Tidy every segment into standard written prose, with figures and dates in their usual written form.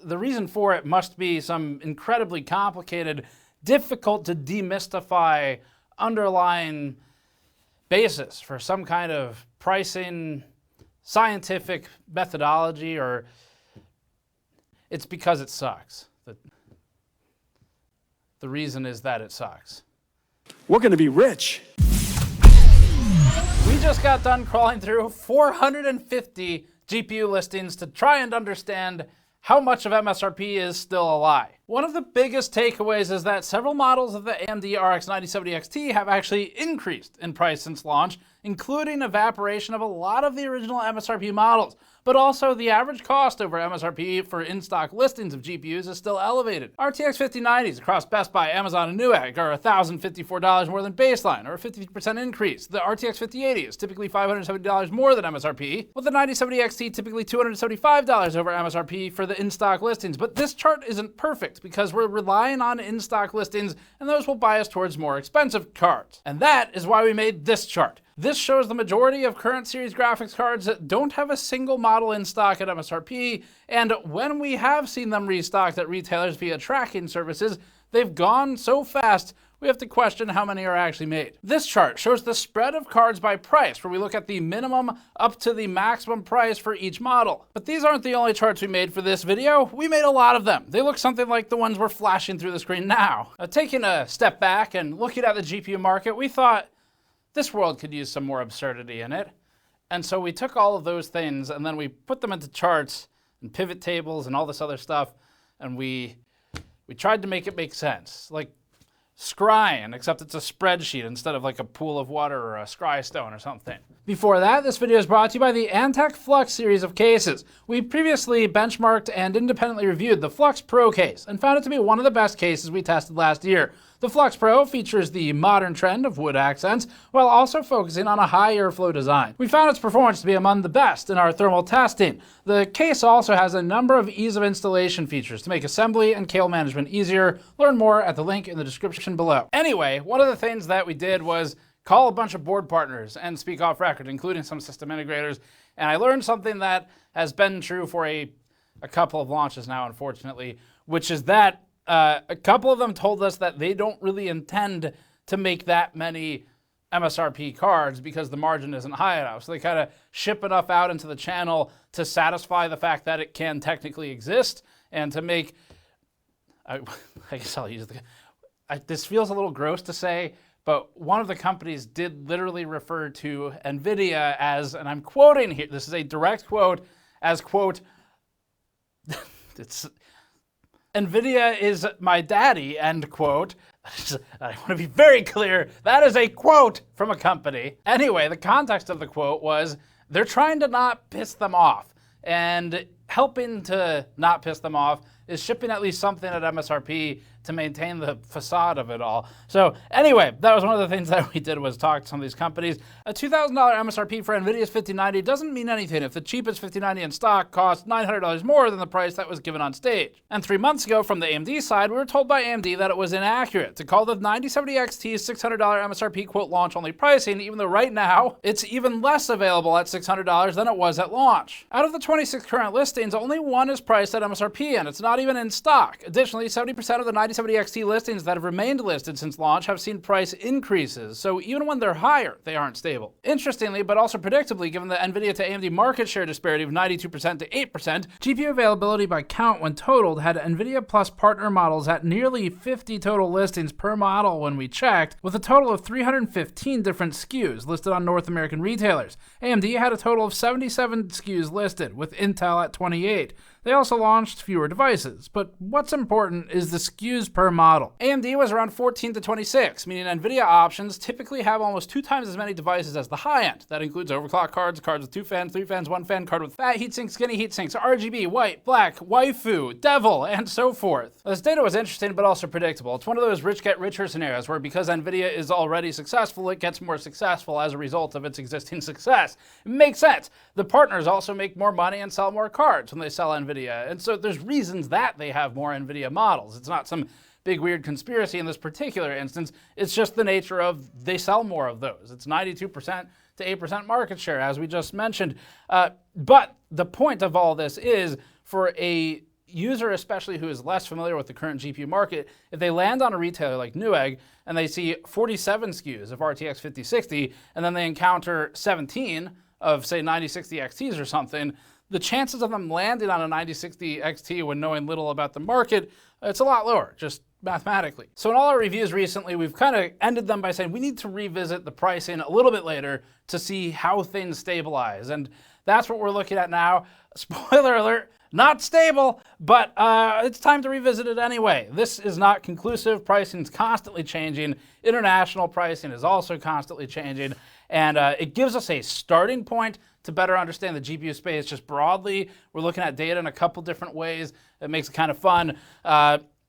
the reason for it must be some incredibly complicated, difficult to demystify underlying basis for some kind of pricing scientific methodology, or it's because it sucks. The reason is that it sucks. We're going to be rich. We just got done crawling through 450 GPU listings to try and understand how much of MSRP is still a lie. One of the biggest takeaways is that several models of the AMD RX 9070 XT have actually increased in price since launch, including evaporation of a lot of the original MSRP models. But also the average cost over MSRP for in-stock listings of GPUs is still elevated. RTX 5090s across Best Buy, Amazon, and Newegg are $1,054 more than baseline, or a 50% increase. The RTX 5080 is typically $570 more than MSRP, with the 9070 XT typically $275 over MSRP for the in-stock listings. But this chart isn't perfect because we're relying on in-stock listings, and those will bias towards more expensive cards. And that is why we made this chart. This shows the majority of current series graphics cards that don't have a single model in stock at MSRP, and when we have seen them restocked at retailers via tracking services, they've gone so fast we have to question how many are actually made. This chart shows the spread of cards by price, where we look at the minimum up to the maximum price for each model. But these aren't the only charts we made for this video. We made a lot of them. They look something like the ones we're flashing through the screen now. Taking a step back and looking at the GPU market, we thought, this world could use some more absurdity in it. And so we took all of those things and then we put them into charts and pivot tables and all this other stuff, and we tried to make it make sense. Like scrying, except it's a spreadsheet instead of like a pool of water or a scry stone or something. Before that, this video is brought to you by the Antec Flux series of cases. We previously benchmarked and independently reviewed the Flux Pro case and found it to be one of the best cases we tested last year. The Flux Pro features the modern trend of wood accents while also focusing on a high airflow design. We found its performance to be among the best in our thermal testing. The case also has a number of ease of installation features to make assembly and cable management easier. Learn more at the link in the description below. Anyway, one of the things that we did was call a bunch of board partners and speak off record, including some system integrators, and I learned something that has been true for a couple of launches now, unfortunately, which is that a couple of them told us that they don't really intend to make that many MSRP cards because the margin isn't high enough. So they kind of ship enough out into the channel to satisfy the fact that it can technically exist and to make, I guess I'll use this feels a little gross to say, but one of the companies did literally refer to NVIDIA as, and I'm quoting here, this is a direct quote, as quote, NVIDIA is my daddy, end quote. I want to be very clear, that is a quote from a company. Anyway, the context of the quote was they're trying to not piss them off, and helping to not piss them off is shipping at least something at MSRP to maintain the facade of it all. So anyway, that was one of the things that we did, was talk to some of these companies. A $2,000 MSRP for NVIDIA's 5090 doesn't mean anything if the cheapest 5090 in stock costs $900 more than the price that was given on stage. And 3 months ago, from the AMD side, we were told by AMD that it was inaccurate to call the 9070 XT's $600 MSRP quote launch only pricing, even though right now it's even less available at $600 than it was at launch. Out of the 26 current listings, only one is priced at MSRP, and it's not even in stock. Additionally, 70% of the 9070 XT listings that have remained listed since launch have seen price increases, so even when they're higher, they aren't stable. Interestingly, but also predictably, given the NVIDIA to AMD market share disparity of 92% to 8%, GPU availability by count when totaled had NVIDIA plus partner models at nearly 50 total listings per model when we checked, with a total of 315 different SKUs listed on North American retailers. AMD had a total of 77 SKUs listed, with Intel at 28. They also launched fewer devices, but what's important is the SKUs per model. AMD was around 14 to 26, meaning NVIDIA options typically have almost 2 times as many devices as the high end. That includes overclock cards, cards with 2 fans, 3 fans, 1 fan, card with fat heatsink, skinny heatsinks, RGB, white, black, waifu, devil, and so forth. This data was interesting but also predictable. It's one of those rich get richer scenarios where because NVIDIA is already successful, it gets more successful as a result of its existing success. It makes sense. The partners also make more money and sell more cards when they sell NVIDIA. And so there's reasons that they have more NVIDIA models. It's not some big weird conspiracy in this particular instance. It's just the nature of they sell more of those. It's 92% to 8% market share, as we just mentioned. But the point of all this is for a user, especially who is less familiar with the current GPU market, if they land on a retailer like Newegg and they see 47 SKUs of RTX 5060 and then they encounter 17 of, say, 9060 XTs or something, the chances of them landing on a 9060 XT when knowing little about the market, it's a lot lower, just mathematically. So in all our reviews recently, we've kind of ended them by saying we need to revisit the pricing a little bit later to see how things stabilize. And that's what we're looking at now. Spoiler alert, not stable, but it's time to revisit it anyway. This is not conclusive. Pricing is constantly changing. International pricing is also constantly changing. And it gives us a starting point to better understand the GPU space just broadly. We're looking at data in a couple different ways. It makes it kind of fun.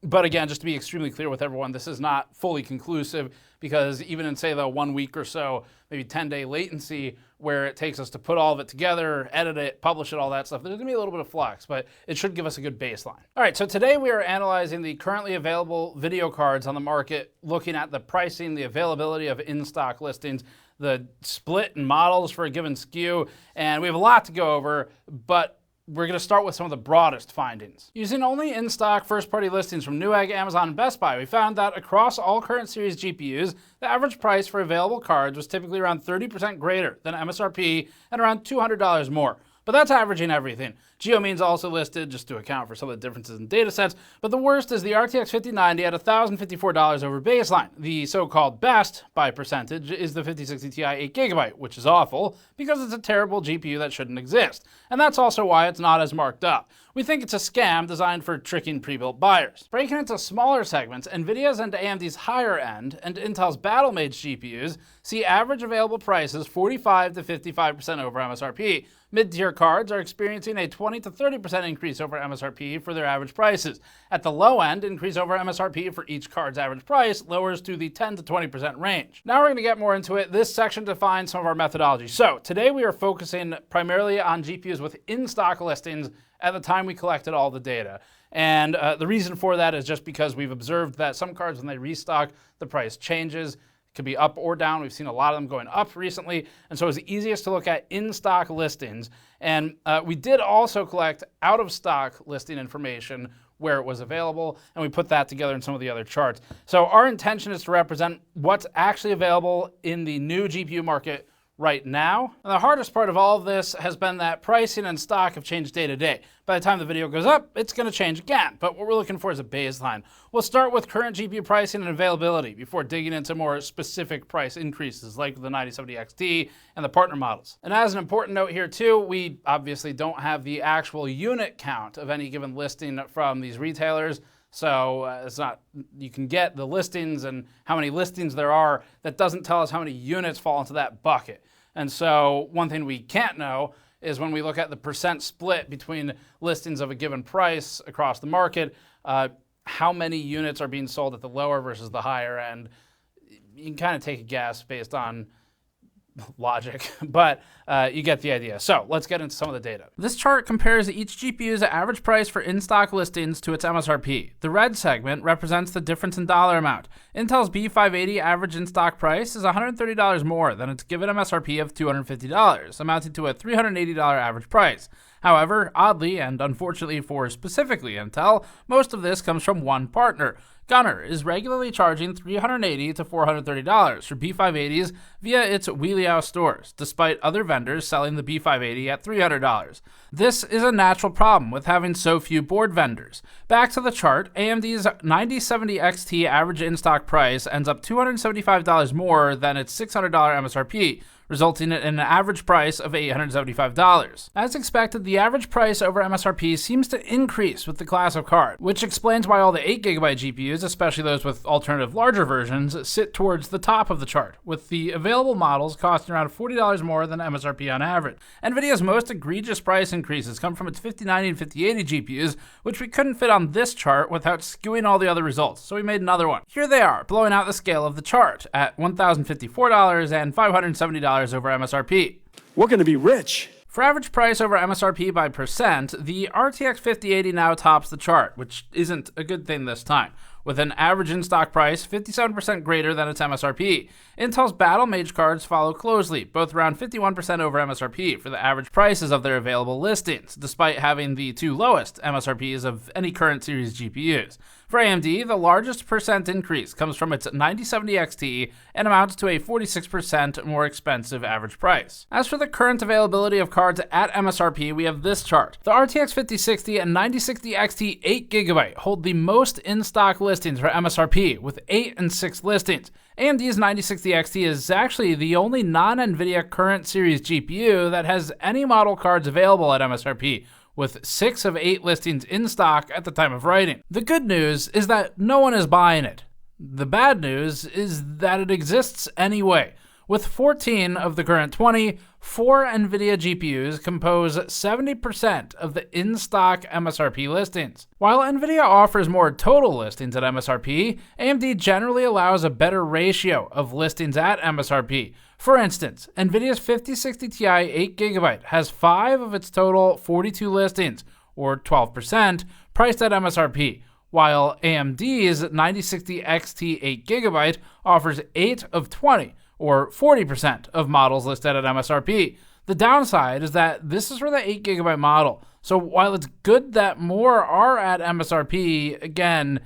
But again, just to be extremely clear with everyone, this is not fully conclusive because even in, say, the 1 week or so, maybe 10-day latency where it takes us to put all of it together, edit it, publish it, all that stuff, there's gonna be a little bit of flux, but it should give us a good baseline. All right, so today we are analyzing the currently available video cards on the market, looking at the pricing, the availability of in-stock listings, the split in models for a given SKU, and we have a lot to go over, but we're going to start with some of the broadest findings. Using only in-stock first-party listings from Newegg, Amazon, and Best Buy, we found that across all current series GPUs, the average price for available cards was typically around 30% greater than MSRP and around $200 more. But that's averaging everything. GeoMean's also listed just to account for some of the differences in data sets. But the worst is the RTX 5090 at $1,054 over baseline. The so-called best by percentage is the 5060 Ti 8GB, which is awful because it's a terrible GPU that shouldn't exist. And that's also why it's not as marked up. We think it's a scam designed for tricking pre-built buyers. Breaking into smaller segments, NVIDIA's and AMD's higher end and Intel's battle-mage GPUs see average available prices 45 to 55% over MSRP. Mid-tier cards are experiencing a 20 to 30% increase over MSRP for their average prices. At the low end, increase over MSRP for each card's average price lowers to the 10 to 20% range. Now we're going to get more into it. This section defines some of our methodology. So today we are focusing primarily on GPUs with in-stock listings at the time we collected all the data. And the reason for that is just because we've observed that some cards, when they restock, the price changes. It could be up or down. We've seen a lot of them going up recently. And so it's the easiest to look at in-stock listings. And we did also collect out-of-stock listing information where it was available, and we put that together in some of the other charts. So our intention is to represent what's actually available in the new GPU market right now. And the hardest part of all of this has been that pricing and stock have changed day to day. By the time the video goes up, it's going to change again, but what we're looking for is a baseline. We'll start with current GPU pricing and availability before digging into more specific price increases like the 9070 XT and the partner models. And as an important note here too, we obviously don't have the actual unit count of any given listing from these retailers. So it's not, you can get the listings and how many listings there are. That doesn't tell us how many units fall into that bucket. And so one thing we can't know is when we look at the percent split between listings of a given price across the market, how many units are being sold at the lower versus the higher end. You can kind of take a guess based on logic, but you get the idea. So let's get into some of the data. This chart compares each GPU's average price for in-stock listings to its MSRP. The red segment represents the difference in dollar amount. Intel's B580 average in-stock price is $130 more than its given MSRP of $250, amounting to a $380 average price. However, oddly and unfortunately for specifically Intel, most of this comes from one partner. Gunner is regularly charging $380 to $430 for B580s via its Weiliao stores, despite other vendors selling the B580 at $300. This is a natural problem with having so few board vendors. Back to the chart, AMD's 9070 XT average in-stock price ends up $275 more than its $600 MSRP, resulting in an average price of $875. As expected, the average price over MSRP seems to increase with the class of card, which explains why all the 8GB GPUs, especially those with alternative larger versions, sit towards the top of the chart, with the available models costing around $40 more than MSRP on average. NVIDIA's most egregious price increases come from its 5090 and 5080 GPUs, which we couldn't fit on this chart without skewing all the other results, so we made another one. Here they are, blowing out the scale of the chart at $1,054 and $570 over MSRP. We're going to be rich. For average price over MSRP by percent, the RTX 5080 now tops the chart, which isn't a good thing this time. with an average in-stock price 57% greater than its MSRP. Intel's Battle Mage cards follow closely, both around 51% over MSRP for the average prices of their available listings, despite having the two lowest MSRPs of any current series GPUs. For AMD, the largest percent increase comes from its 9070 XT and amounts to a 46% more expensive average price. As for the current availability of cards at MSRP, we have this chart. The RTX 5060 and 9060 XT 8GB hold the most in-stock listings for MSRP, with 8 and 6 listings. AMD's 9060 XT is actually the only non-NVIDIA current series GPU that has any model cards available at MSRP, with 6 of 8 listings in stock at the time of writing. The good news is that no one is buying it. The bad news is that it exists anyway. With 14 of the current 20, 4 NVIDIA GPUs compose 70% of the in-stock MSRP listings. While NVIDIA offers more total listings at MSRP, AMD generally allows a better ratio of listings at MSRP. For instance, NVIDIA's 5060 Ti 8GB has 5 of its total 42 listings, or 12%, priced at MSRP, while AMD's 9060 XT 8GB offers 8 of 20, or 40% of models listed at MSRP. The downside is that this is for the 8GB model, so while it's good that more are at MSRP, again,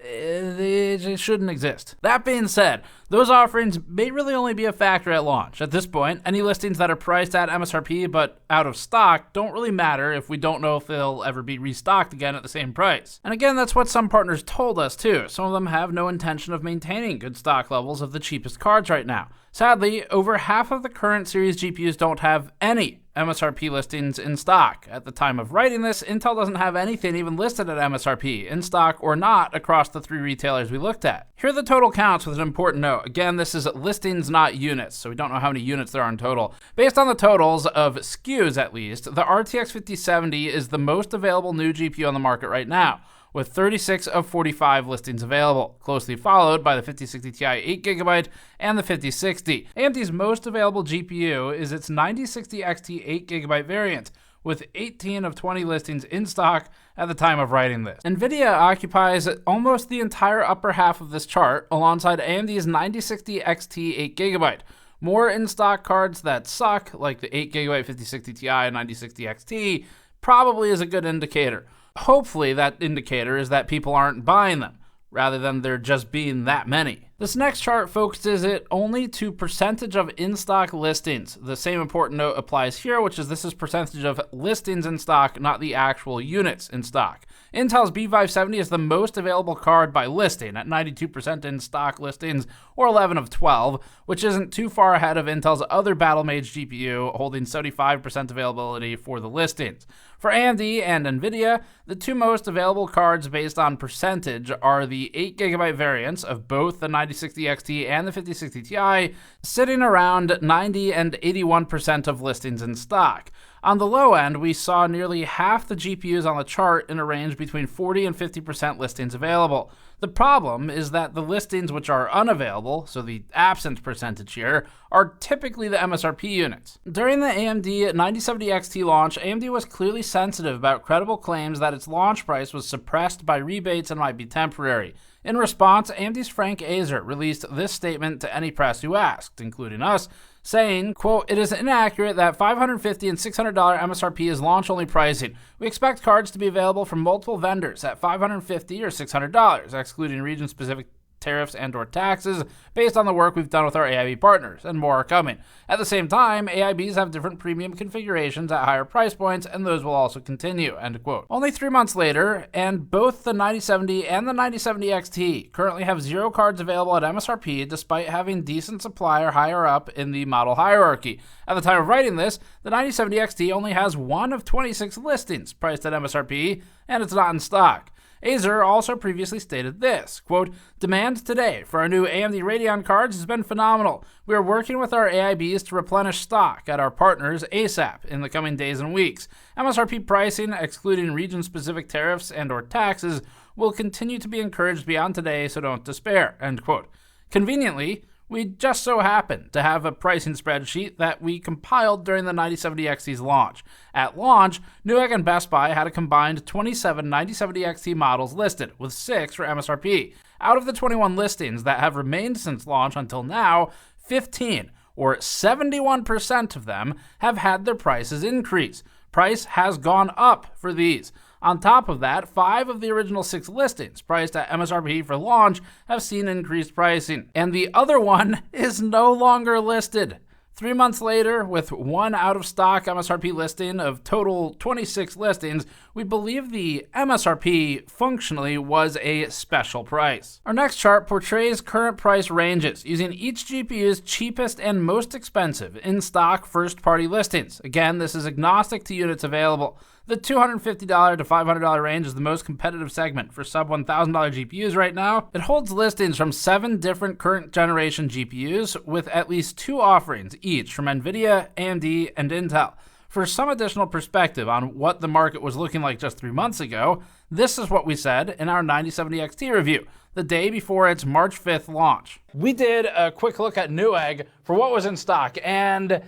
it shouldn't exist. That being said, those offerings may really only be a factor at launch. At this point, any listings that are priced at MSRP but out of stock don't really matter if we don't know if they'll ever be restocked again at the same price. And again, that's what some partners told us too. Some of them have no intention of maintaining good stock levels of the cheapest cards right now. Sadly, over half of the current series GPUs don't have any MSRP listings in stock. At the time of writing this, Intel doesn't have anything even listed at MSRP, in stock or not, across the 3 retailers we looked at. Here are the total counts with an important note. Again, this is listings, not units, so we don't know how many units there are in total. Based on the totals of SKUs at least, the RTX 5070 is the most available new GPU on the market right now, with 36 of 45 listings available, closely followed by the 5060 Ti 8GB and the 5060. AMD's most available GPU is its 9060 XT 8GB variant, with 18 of 20 listings in stock at the time of writing this. NVIDIA occupies almost the entire upper half of this chart, alongside AMD's 9060 XT 8GB. More in-stock cards that suck, like the 8GB 5060 Ti and 9060 XT, probably is a good indicator. Hopefully that indicator is that people aren't buying them, rather than there just being that many. This next chart focuses it only to percentage of in-stock listings. The same important note applies here, which is this is percentage of listings in stock, not the actual units in stock. Intel's B570 is the most available card by listing at 92% in stock listings, or 11 of 12, which isn't too far ahead of Intel's other Battle Mage GPU, holding 75% availability for the listings. For AMD and NVIDIA, the two most available cards based on percentage are the 8GB variants of both the 9060 XT and the 5060 Ti, sitting around 90 and 81% of listings in stock. On the low end, we saw nearly half the GPUs on the chart in a range between 40 and 50% listings available. The problem is that the listings which are unavailable, so the absent percentage here, are typically the MSRP units. During the AMD 9070 XT launch, AMD was clearly sensitive about credible claims that its launch price was suppressed by rebates and might be temporary. In response, AMD's Frank Azer released this statement to any press who asked, including us, saying, quote, "It is inaccurate that $550 and $600 MSRP is launch-only pricing. We expect cards to be available from multiple vendors at $550 or $600, excluding region-specific tariffs and or taxes, based on the work we've done with our AIB partners, and more are coming. At the same time, AIBs have different premium configurations at higher price points, and those will also continue," end quote. Only 3 months later, and both the 9070 and the 9070 XT currently have 0 cards available at MSRP, despite having decent supply or higher up in the model hierarchy. At the time of writing this, the 9070 XT only has 1 of 26 listings priced at MSRP, and it's not in stock. Azer also previously stated this, quote, "Demand today for our new AMD Radeon cards has been phenomenal. We are working with our AIBs to replenish stock at our partners ASAP in the coming days and weeks. MSRP pricing, excluding region-specific tariffs and or taxes, will continue to be encouraged beyond today, so don't despair," end quote. Conveniently, We just so happen to have a pricing spreadsheet that we compiled during the 9070 XT's launch. At launch, Newegg and Best Buy had a combined 27 9070 XT models listed, with 6 for MSRP. Out of the 21 listings that have remained since launch until now, 15, or 71% of them, have had their prices increase. Price has gone up for these. On top of that, 5 of the original 6 listings priced at MSRP for launch have seen increased pricing, and the other one is no longer listed. 3 months later, with 1 out-of-stock MSRP listing of total 26 listings, we believe the MSRP functionally was a special price. Our next chart portrays current price ranges, using each GPU's cheapest and most expensive in-stock first-party listings. Again, this is agnostic to units available. The $250 to $500 range is the most competitive segment for sub-$1,000 GPUs right now. It holds listings from 7 different current generation GPUs with at least 2 offerings each from NVIDIA, AMD, and Intel. For some additional perspective on what the market was looking like just 3 months ago, this is what we said in our 9070 XT review, the day before its March 5th launch. We did a quick look at Newegg for what was in stock, and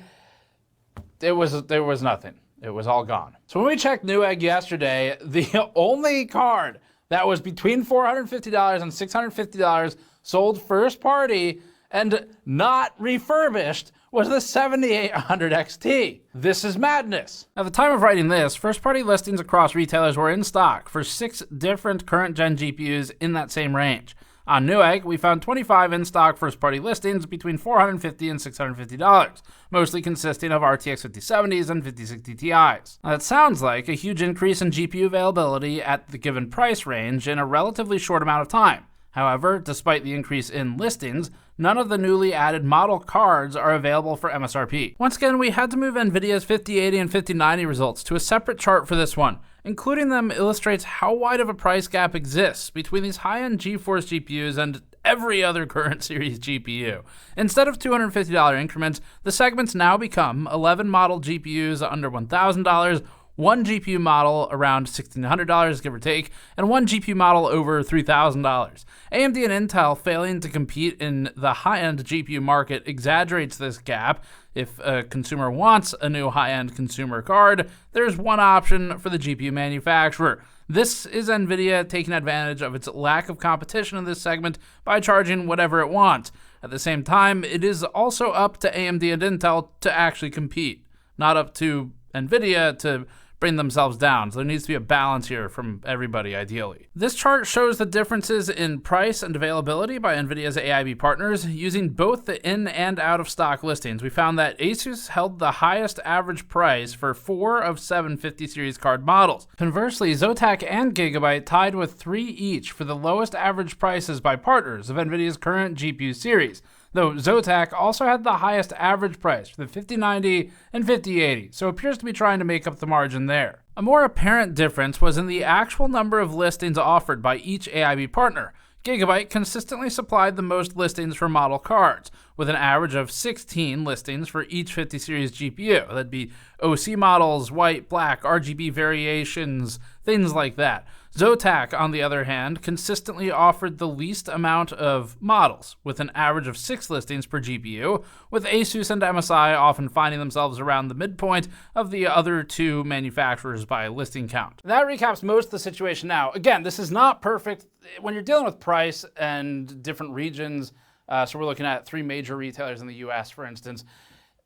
there was nothing. It was all gone. So when we checked Newegg yesterday, the only card that was between $450 and $650 sold first party and not refurbished was the 7800 XT. This is madness. At the time of writing this, first party listings across retailers were in stock for 6 different current gen GPUs in that same range. On Newegg, we found 25 in-stock first-party listings between $450 and $650, mostly consisting of RTX 5070s and 5060 Ti's. Now, that sounds like a huge increase in GPU availability at the given price range in a relatively short amount of time. However, despite the increase in listings, none of the newly added model cards are available for MSRP. Once again, we had to move NVIDIA's 5080 and 5090 results to a separate chart for this one. Including them illustrates how wide of a price gap exists between these high-end GeForce GPUs and every other current series GPU. Instead of $250 increments, the segments now become 11 model GPUs under $1,000, 1 GPU model around $1,600, give or take, and 1 GPU model over $3,000. AMD and Intel failing to compete in the high-end GPU market exaggerates this gap. If a consumer wants a new high-end consumer card, there's one option for the GPU manufacturer. This is NVIDIA taking advantage of its lack of competition in this segment by charging whatever it wants. At the same time, it is also up to AMD and Intel to actually compete, not up to NVIDIA to bring themselves down. So there needs to be a balance here from everybody, ideally. This chart shows the differences in price and availability by NVIDIA's AIB partners using both the in and out of stock listings. We found that Asus held the highest average price for 4 of 7 50 series card models. Conversely, Zotac and Gigabyte tied with 3 each for the lowest average prices by partners of NVIDIA's current GPU series, though Zotac also had the highest average price for the 5090 and 5080, so appears to be trying to make up the margin there. A more apparent difference was in the actual number of listings offered by each AIB partner. Gigabyte consistently supplied the most listings for model cards, with an average of 16 listings for each 50 series GPU. That'd be OC models, white, black, RGB variations, things like that. Zotac, on the other hand, consistently offered the least amount of models, with an average of 6 listings per GPU, with Asus and MSI often finding themselves around the midpoint of the other 2 manufacturers by listing count. That recaps most of the situation now. Again, this is not perfect. When you're dealing with price and different regions, so we're looking at 3 major retailers in the US, for instance,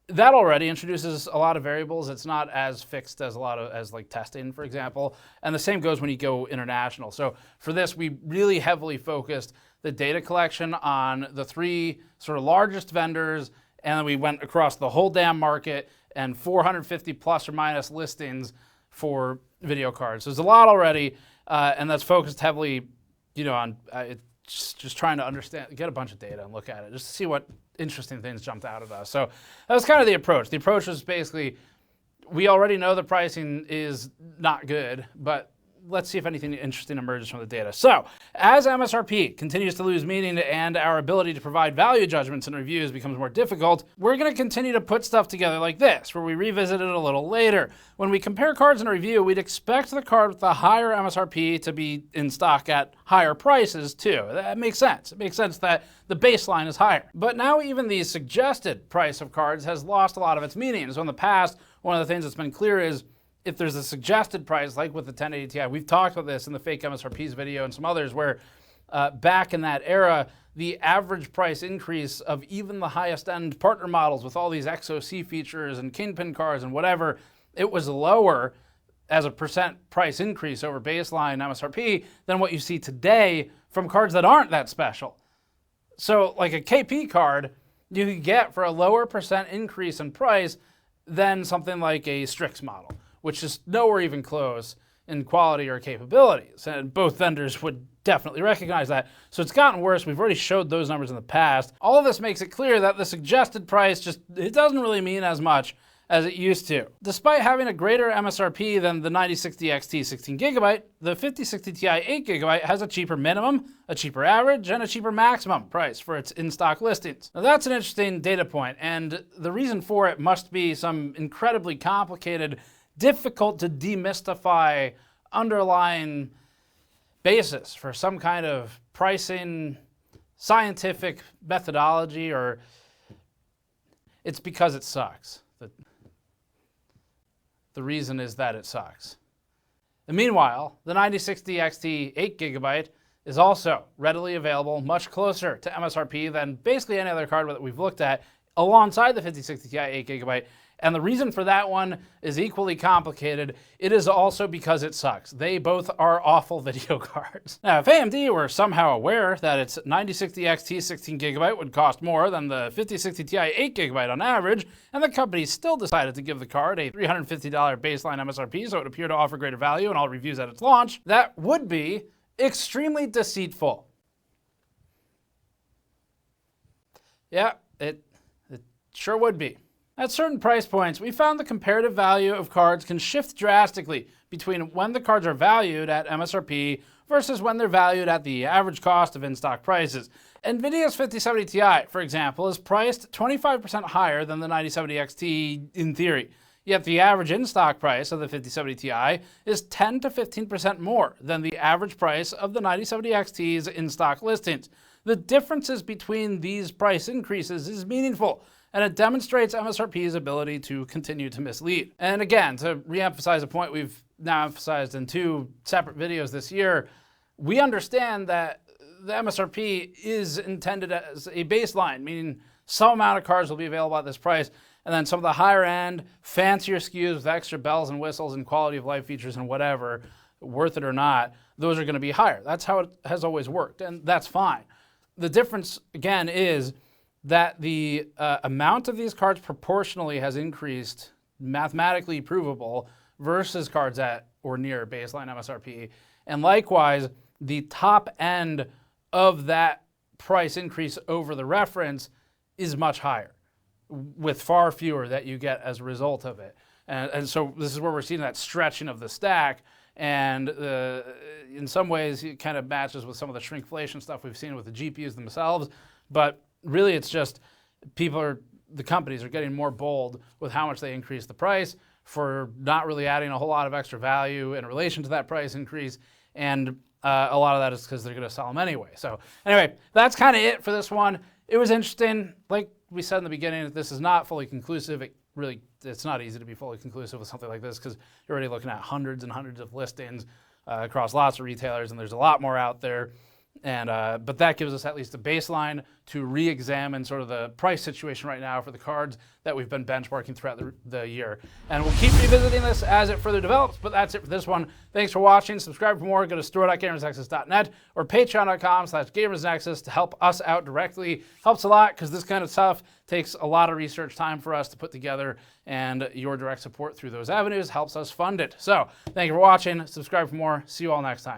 that already introduces a lot of variables. It's not as fixed as like testing, for example. And the same goes when you go international. So for this, we really heavily focused the data collection on the 3 sort of largest vendors, and then we went across the whole damn market and 450 plus or minus listings for video cards. So there's a lot already, and that's focused heavily, on just trying to understand, get a bunch of data and look at it, just to see what interesting things jumped out at us. So that was kind of the approach. The approach was basically, we already know the pricing is not good, but let's see if anything interesting emerges from the data. So, as MSRP continues to lose meaning and our ability to provide value judgments and reviews becomes more difficult, we're going to continue to put stuff together like this, where we revisit it a little later. When we compare cards in a review, we'd expect the card with the higher MSRP to be in stock at higher prices too. That makes sense. It makes sense that the baseline is higher. But now even the suggested price of cards has lost a lot of its meaning. So in the past, one of the things that's been clear is if there's a suggested price, like with the 1080 Ti, we've talked about this in the fake MSRPs video and some others, where back in that era, the average price increase of even the highest end partner models with all these XOC features and kingpin cards and whatever, it was lower as a percent price increase over baseline MSRP than what you see today from cards that aren't that special. So like a KP card, you could get for a lower percent increase in price than something like a Strix model, which is nowhere even close in quality or capabilities. And both vendors would definitely recognize that. So it's gotten worse. We've already showed those numbers in the past. All of this makes it clear that the suggested price it doesn't really mean as much as it used to. Despite having a greater MSRP than the 9060 XT 16GB, the 5060 Ti 8GB has a cheaper minimum, a cheaper average, and a cheaper maximum price for its in-stock listings. Now that's an interesting data point, and the reason for it must be some incredibly complicated, difficult to demystify underlying basis for some kind of pricing scientific methodology, or it's because it sucks. The reason is that it sucks. And meanwhile, the 9060 XT 8GB is also readily available, much closer to MSRP than basically any other card that we've looked at, alongside the 5060 Ti 8GB. And the reason for that one is equally complicated. It is also because it sucks. They both are awful video cards. Now, if AMD were somehow aware that its 9060 XT 16GB would cost more than the 5060 Ti 8GB on average, and the company still decided to give the card a $350 baseline MSRP so it would appear to offer greater value in all reviews at its launch, that would be extremely deceitful. Yeah, it sure would be. At certain price points, we found the comparative value of cards can shift drastically between when the cards are valued at MSRP versus when they're valued at the average cost of in-stock prices. NVIDIA's 5070 Ti, for example, is priced 25% higher than the 9070 XT in theory. Yet the average in-stock price of the 5070 Ti is 10 to 15% more than the average price of the 9070 XT's in-stock listings. The differences between these price increases is meaningful, and it demonstrates MSRP's ability to continue to mislead. And again, to reemphasize a point we've now emphasized in 2 separate videos this year, we understand that the MSRP is intended as a baseline, meaning some amount of cards will be available at this price, and then some of the higher end, fancier SKUs with extra bells and whistles and quality of life features and whatever, worth it or not, those are gonna be higher. That's how it has always worked, and that's fine. The difference, again, is that the amount of these cards proportionally has increased, mathematically provable, versus cards at or near baseline MSRP. And likewise, the top end of that price increase over the reference is much higher, with far fewer that you get as a result of it. And so this is where we're seeing that stretching of the stack. And in some ways, it kind of matches with some of the shrinkflation stuff we've seen with the GPUs themselves. But really, it's just the companies are getting more bold with how much they increase the price for not really adding a whole lot of extra value in relation to that price increase. And a lot of that is because they're going to sell them anyway. So anyway, that's kind of it for this one. It was interesting. Like we said in the beginning, this is not fully conclusive. It's not easy to be fully conclusive with something like this because you're already looking at hundreds and hundreds of listings across lots of retailers, and there's a lot more out there. And but that gives us at least a baseline to re-examine sort of the price situation right now for the cards that we've been benchmarking throughout the year. And we'll keep revisiting this as it further develops, but that's it for this one. Thanks for watching. Subscribe for more. Go to store.gamersnexus.net or patreon.com/gamersnexus to help us out directly. Helps a lot because this kind of stuff takes a lot of research time for us to put together, and your direct support through those avenues helps us fund it. So thank you for watching. Subscribe for more. See you all next time.